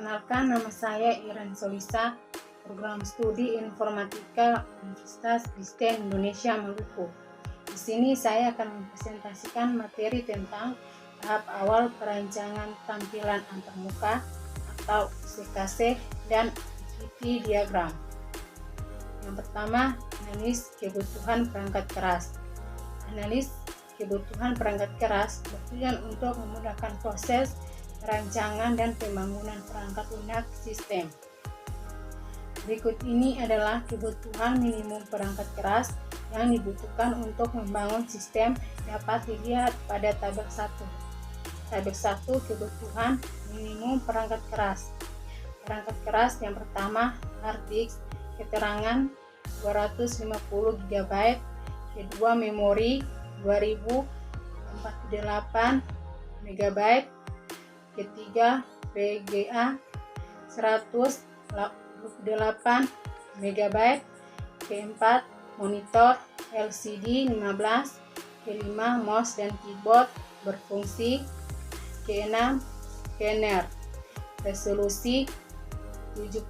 Perkenalkan, nama saya Iren Solisa, program studi informatika Universitas Kristen Indonesia Maluku. Di sini saya akan mempresentasikan materi tentang tahap awal perancangan tampilan antarmuka atau UCKC dan activity diagram. Yang pertama, analis kebutuhan perangkat keras. Analis kebutuhan perangkat keras bertujuan untuk memudahkan proses perancangan dan pembangunan perangkat lunak sistem. Berikut ini adalah kebutuhan minimum perangkat keras yang dibutuhkan untuk membangun sistem, dapat dilihat pada tabel 1. Tabel 1, kebutuhan minimum perangkat keras. Perangkat keras yang pertama, hard disk, keterangan 250 GB, kedua memori 2048 MB, ketiga VGA 128 MB, keempat monitor LCD 15, kelima mouse dan keyboard berfungsi, keenam scanner resolusi 75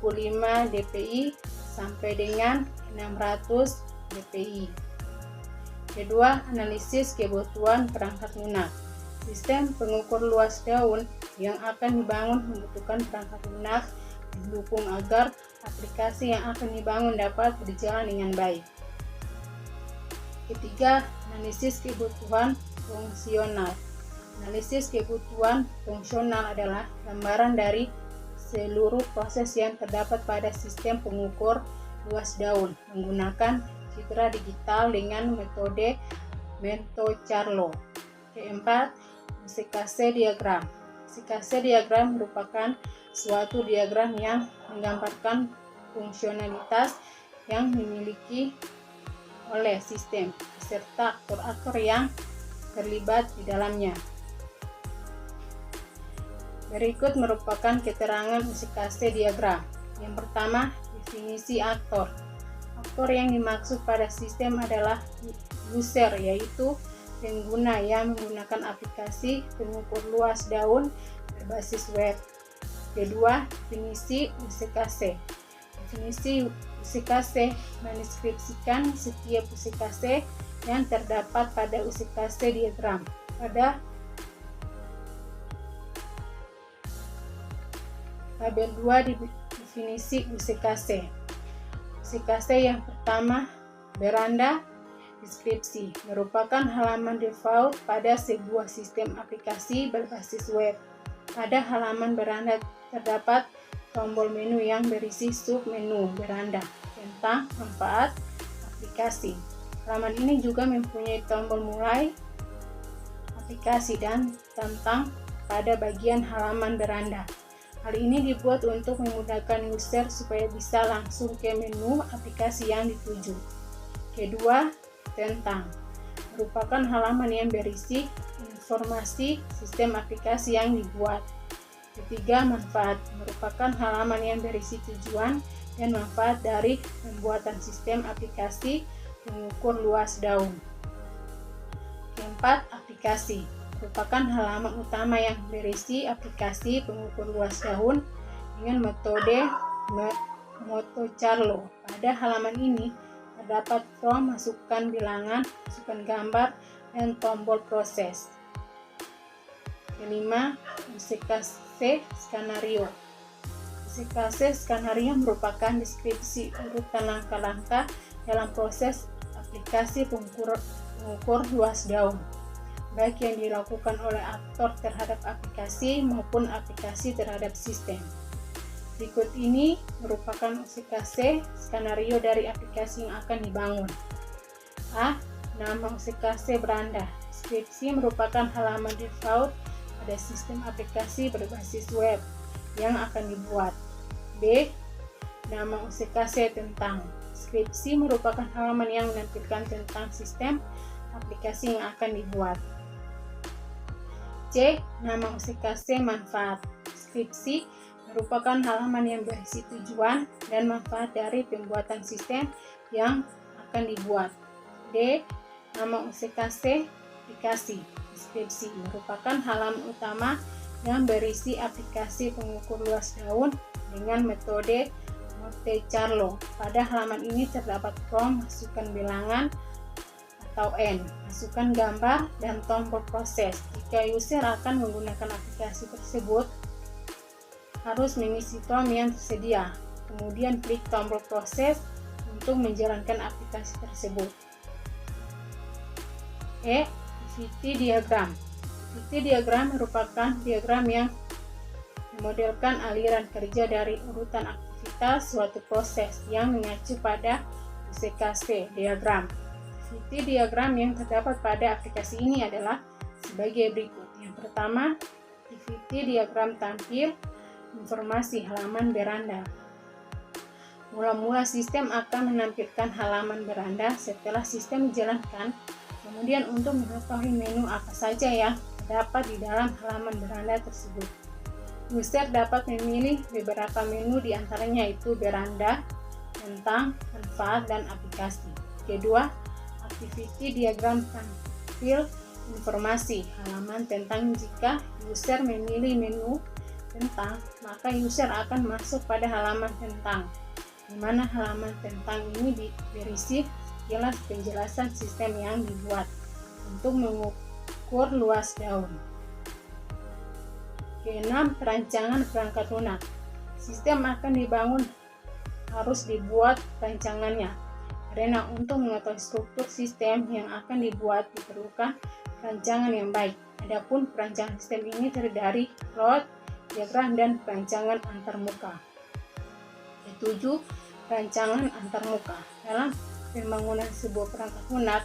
dpi sampai dengan 600 dpi. Kedua, analisis kebutuhan perangkat lunak. Sistem pengukur luas daun yang akan dibangun membutuhkan perangkat lunak didukung agar aplikasi yang akan dibangun dapat berjalan dengan baik. Ketiga, analisis kebutuhan fungsional. Analisis kebutuhan fungsional adalah gambaran dari seluruh proses yang terdapat pada sistem pengukur luas daun menggunakan citra digital dengan metode Monte Carlo. Keempat, UCKC diagram. UCKC diagram merupakan suatu diagram yang menggambarkan fungsionalitas yang dimiliki oleh sistem beserta aktor-aktor yang terlibat di dalamnya. Berikut merupakan keterangan UCKC diagram. Yang pertama, definisi aktor. Aktor yang dimaksud pada sistem adalah user, yaitu pengguna yang menggunakan aplikasi pengukur luas daun berbasis web. Kedua, definisi UCKC. Definisi UCKC mendeskripsikan setiap UCKC yang terdapat pada UCKC diagram. Pada tabel 2 definisi UCKC. UCKC yang pertama, beranda. Deskripsi merupakan halaman default pada sebuah sistem aplikasi berbasis web. Pada halaman beranda terdapat tombol menu yang berisi submenu beranda tentang manfaat aplikasi. Halaman ini juga mempunyai tombol mulai aplikasi dan tentang pada bagian halaman beranda. Hal ini dibuat untuk memudahkan user supaya bisa langsung ke menu aplikasi yang dituju. Kedua, tentang merupakan halaman yang berisi informasi sistem aplikasi yang dibuat. Ketiga, manfaat merupakan halaman yang berisi tujuan dan manfaat dari pembuatan sistem aplikasi pengukur luas daun. Keempat, aplikasi merupakan halaman utama yang berisi aplikasi pengukur luas daun dengan metode Monte Carlo. Pada halaman ini terdapat form masukkan bilangan, masukkan gambar, dan tombol proses. Kelima, UCKC skenario. UCKC skenario merupakan deskripsi urutan langkah-langkah dalam proses aplikasi pengukur luas daun, baik yang dilakukan oleh aktor terhadap aplikasi maupun aplikasi terhadap sistem. Berikut ini merupakan UCKC skenario dari aplikasi yang akan dibangun. A. Nama UCKC beranda. Deskripsi merupakan halaman default pada sistem aplikasi berbasis web yang akan dibuat. B. Nama UCKC tentang. Deskripsi merupakan halaman yang menampilkan tentang sistem aplikasi yang akan dibuat. C. Nama UCKC manfaat. Deskripsi merupakan halaman yang berisi tujuan dan manfaat dari pembuatan sistem yang akan dibuat. D. Nama UCKC aplikasi. Deskripsi merupakan halaman utama yang berisi aplikasi pengukur luas daun dengan metode Monte Carlo. Pada halaman ini terdapat prompt, masukkan bilangan atau N, masukkan gambar, dan tombol proses. Jika user akan menggunakan aplikasi tersebut, harus mengisi form yang tersedia, kemudian klik tombol proses untuk menjalankan aplikasi tersebut. Activity diagram. Activity diagram merupakan diagram yang memodelkan aliran kerja dari urutan aktivitas suatu proses yang mengacu pada UCKC diagram. Activity diagram yang terdapat pada aplikasi ini adalah sebagai berikut. Yang pertama, activity diagram tampil informasi halaman beranda. Mula-mula sistem akan menampilkan halaman beranda. Setelah sistem dijalankan, kemudian untuk mengetahui menu apa saja yang terdapat di dalam halaman beranda tersebut, user dapat memilih beberapa menu, diantaranya yaitu beranda, tentang, manfaat, dan aplikasi. Kedua, activity diagram tampil informasi halaman tentang. Jika user memilih menu tentang, maka user akan masuk pada halaman tentang, di mana halaman tentang ini berisi sekilas penjelasan sistem yang dibuat untuk mengukur luas daun. Keenam, perancangan perangkat lunak. Sistem akan dibangun, harus dibuat rancangannya, karena untuk mengetahui struktur sistem yang akan dibuat diperlukan perancangan yang baik. Adapun perancangan sistem ini terdiri dari plot, diagram, dan perancangan antarmuka. Ketujuh, perancangan antarmuka. Dalam pembangunan sebuah perangkat lunak,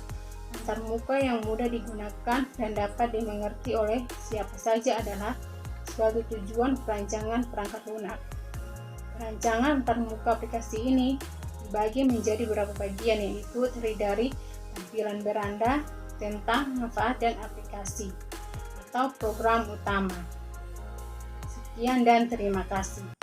antarmuka yang mudah digunakan dan dapat dimengerti oleh siapa saja adalah suatu tujuan perancangan perangkat lunak. Perancangan antarmuka aplikasi ini dibagi menjadi beberapa bagian, yaitu terdiri dari tampilan beranda, tentang, manfaat, dan aplikasi atau program utama. Sekian dan terima kasih.